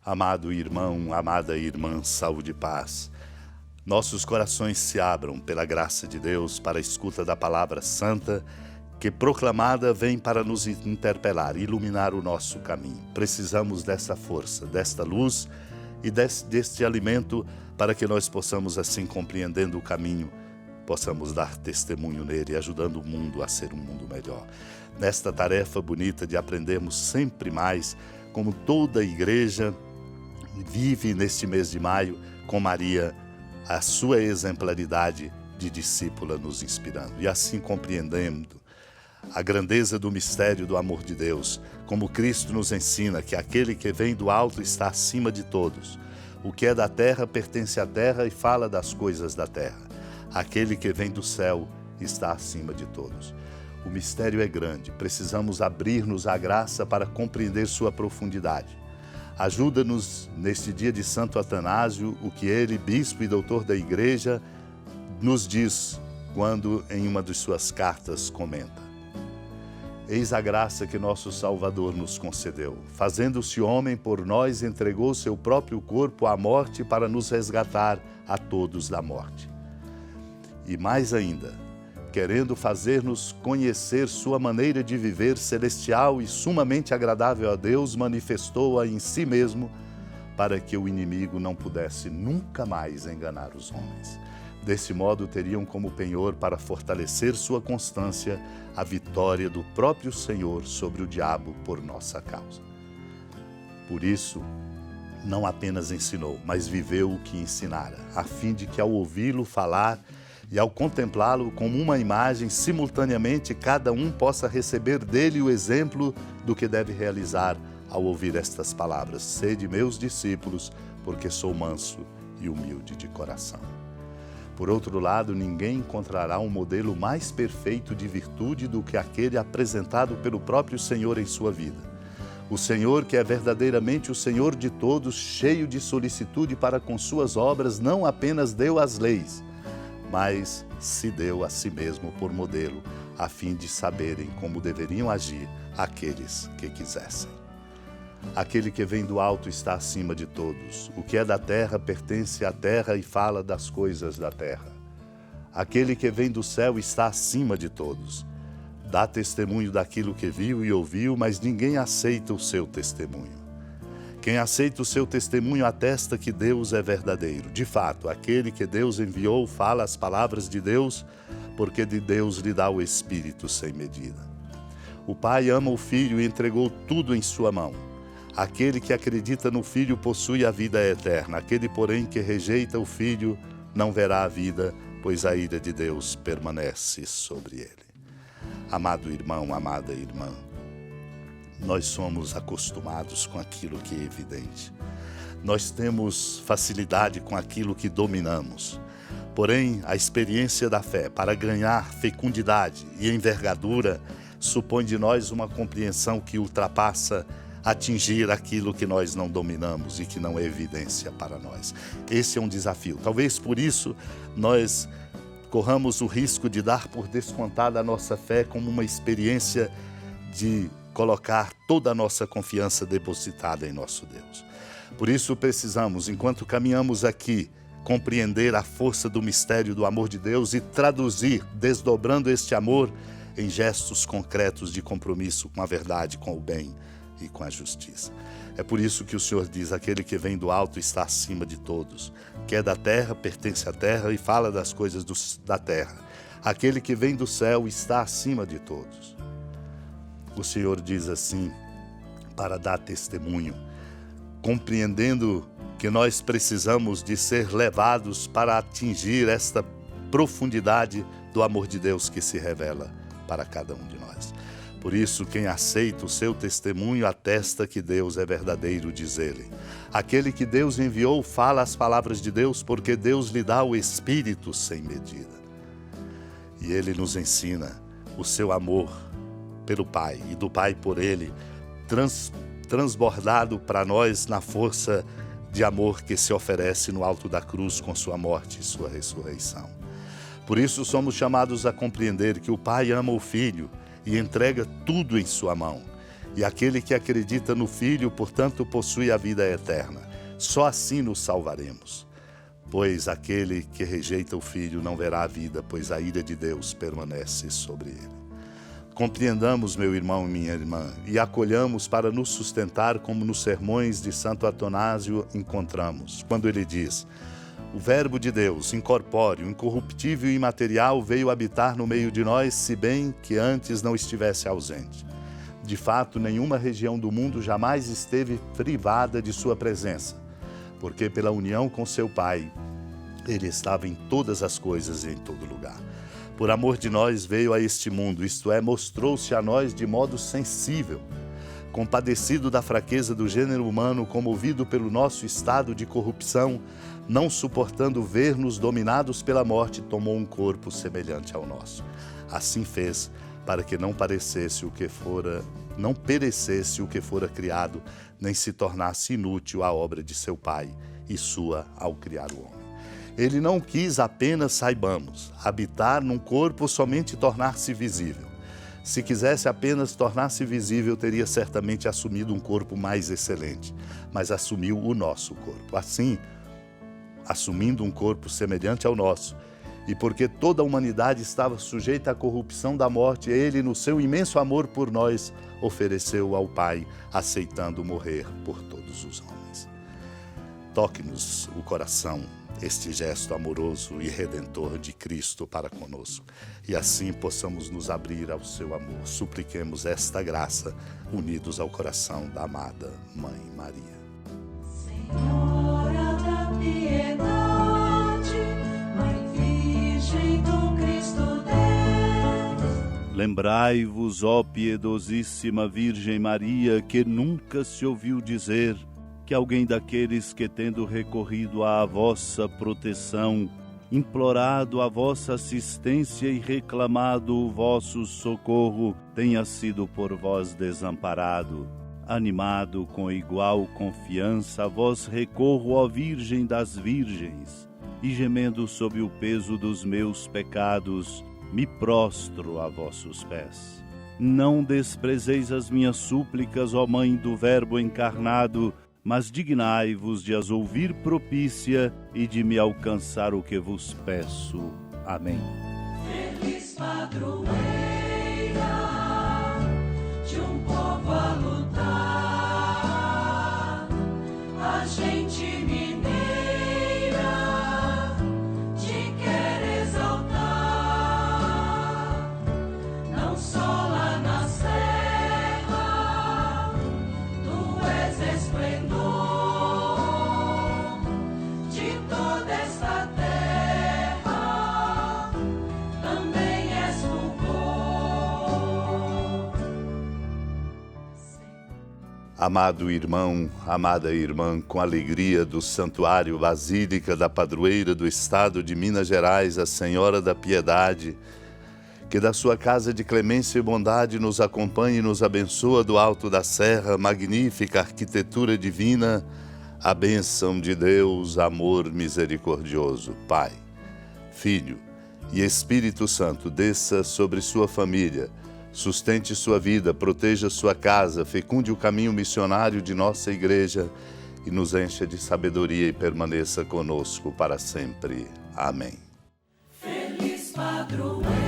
Amado irmão, amada irmã, saúde e paz. Nossos corações se abram pela graça de Deus para a escuta da palavra santa, que proclamada vem para nos interpelar, iluminar o nosso caminho. Precisamos dessa força, desta luz e deste alimento para que nós possamos, assim, compreendendo o caminho, possamos dar testemunho nele, ajudando o mundo a ser um mundo melhor. Nesta tarefa bonita de aprendermos sempre mais, como toda a igreja vive neste mês de maio, com Maria, a sua exemplaridade de discípula nos inspirando. E assim compreendendo a grandeza do mistério do amor de Deus, como Cristo nos ensina que aquele que vem do alto está acima de todos. O que é da terra pertence à terra e fala das coisas da terra. Aquele que vem do céu está acima de todos. O mistério é grande, precisamos abrir-nos à graça para compreender sua profundidade. Ajuda-nos neste dia de Santo Atanásio, o que ele, bispo e doutor da igreja, nos diz quando em uma de suas cartas comenta: eis a graça que nosso Salvador nos concedeu. Fazendo-se homem por nós, entregou seu próprio corpo à morte para nos resgatar a todos da morte. E mais ainda, querendo fazer-nos conhecer sua maneira de viver celestial e sumamente agradável a Deus, manifestou-a em si mesmo para que o inimigo não pudesse nunca mais enganar os homens. Desse modo, teriam como penhor para fortalecer sua constância a vitória do próprio Senhor sobre o diabo por nossa causa. Por isso, não apenas ensinou, mas viveu o que ensinara, a fim de que ao ouvi-lo falar e ao contemplá-lo como uma imagem, simultaneamente cada um possa receber dele o exemplo do que deve realizar ao ouvir estas palavras: sede meus discípulos, porque sou manso e humilde de coração. Por outro lado, ninguém encontrará um modelo mais perfeito de virtude do que aquele apresentado pelo próprio Senhor em sua vida. O Senhor, que é verdadeiramente o Senhor de todos, cheio de solicitude para com suas obras, não apenas deu as leis, mas se deu a si mesmo por modelo, a fim de saberem como deveriam agir aqueles que quisessem. Aquele que vem do alto está acima de todos. O que é da terra pertence à terra e fala das coisas da terra. Aquele que vem do céu está acima de todos. Dá testemunho daquilo que viu e ouviu, mas ninguém aceita o seu testemunho. Quem aceita o seu testemunho atesta que Deus é verdadeiro. De fato, aquele que Deus enviou fala as palavras de Deus, porque de Deus lhe dá o Espírito sem medida. O Pai ama o Filho e entregou tudo em sua mão. Aquele que acredita no Filho possui a vida eterna. Aquele, porém, que rejeita o Filho não verá a vida, pois a ira de Deus permanece sobre ele. Amado irmão, amada irmã, nós somos acostumados com aquilo que é evidente. Nós temos facilidade com aquilo que dominamos. Porém, a experiência da fé, para ganhar fecundidade e envergadura, supõe de nós uma compreensão que ultrapassa atingir aquilo que nós não dominamos e que não é evidência para nós. Esse é um desafio. Talvez por isso nós corramos o risco de dar por descontada a nossa fé como uma experiência de colocar toda a nossa confiança depositada em nosso Deus. Por isso precisamos, enquanto caminhamos aqui, compreender a força do mistério do amor de Deus e traduzir, desdobrando este amor em gestos concretos de compromisso com a verdade, com o bem e com a justiça. É por isso que o Senhor diz: aquele que vem do alto está acima de todos. Que é da terra, pertence à terra e fala das coisas da terra. Aquele que vem do céu está acima de todos. O Senhor diz assim para dar testemunho, compreendendo que nós precisamos de ser levados para atingir esta profundidade do amor de Deus que se revela para cada um de nós. Por isso, quem aceita o seu testemunho atesta que Deus é verdadeiro, diz ele. Aquele que Deus enviou fala as palavras de Deus, porque Deus lhe dá o Espírito sem medida. E ele nos ensina o seu amor pelo Pai e do Pai por ele, transbordado para nós na força de amor que se oferece no alto da cruz com sua morte e sua ressurreição. Por isso somos chamados a compreender que o Pai ama o Filho e entrega tudo em sua mão. E aquele que acredita no Filho, portanto, possui a vida eterna. Só assim nos salvaremos. Pois aquele que rejeita o Filho não verá a vida, pois a ira de Deus permanece sobre ele. Compreendamos, meu irmão e minha irmã, e acolhamos para nos sustentar, como nos sermões de Santo Atanásio encontramos, quando ele diz: o Verbo de Deus, incorpóreo, incorruptível e imaterial, veio habitar no meio de nós, se bem que antes não estivesse ausente. De fato, nenhuma região do mundo jamais esteve privada de sua presença, porque pela união com seu Pai, ele estava em todas as coisas e em todo lugar. Por amor de nós veio a este mundo, isto é, mostrou-se a nós de modo sensível, compadecido da fraqueza do gênero humano, comovido pelo nosso estado de corrupção, não suportando ver-nos dominados pela morte, tomou um corpo semelhante ao nosso. Assim fez, para que não perecesse o que fora criado, nem se tornasse inútil a obra de seu Pai e sua ao criar o homem. Ele não quis apenas, saibamos, habitar num corpo somente tornar-se visível. Se quisesse apenas tornar-se visível, teria certamente assumido um corpo mais excelente, mas assumiu o nosso corpo. Assim, assumindo um corpo semelhante ao nosso, e porque toda a humanidade estava sujeita à corrupção da morte, ele, no seu imenso amor por nós, ofereceu ao Pai, aceitando morrer por todos os homens. Toque-nos o coração este gesto amoroso e redentor de Cristo para conosco, e assim possamos nos abrir ao seu amor. Supliquemos esta graça, unidos ao coração da amada Mãe Maria. Senhora da piedade, Mãe Virgem do Cristo Deus. Lembrai-vos, ó piedosíssima Virgem Maria, que nunca se ouviu dizer que alguém daqueles que, tendo recorrido à vossa proteção, implorado a vossa assistência e reclamado o vosso socorro, tenha sido por vós desamparado. Animado com igual confiança, a vós recorro, ó Virgem das Virgens, e gemendo sob o peso dos meus pecados, me prostro a vossos pés. Não desprezeis as minhas súplicas, ó Mãe do Verbo encarnado, mas dignai-vos de as ouvir propícia e de me alcançar o que vos peço. Amém. Feliz padroeira de um povo a lutar, a gente mineira te quer exaltar, não só lá na serra, tu és esplendor de toda esta terra, também és fulgor. Amado irmão, amada irmã, com alegria do Santuário Basílica da Padroeira do Estado de Minas Gerais, a Senhora da Piedade, que da sua casa de clemência e bondade nos acompanhe e nos abençoa do alto da serra, magnífica arquitetura divina, a bênção de Deus, amor misericordioso, Pai, Filho e Espírito Santo, desça sobre sua família, sustente sua vida, proteja sua casa, fecunde o caminho missionário de nossa igreja e nos encha de sabedoria e permaneça conosco para sempre. Amém. Feliz padroeira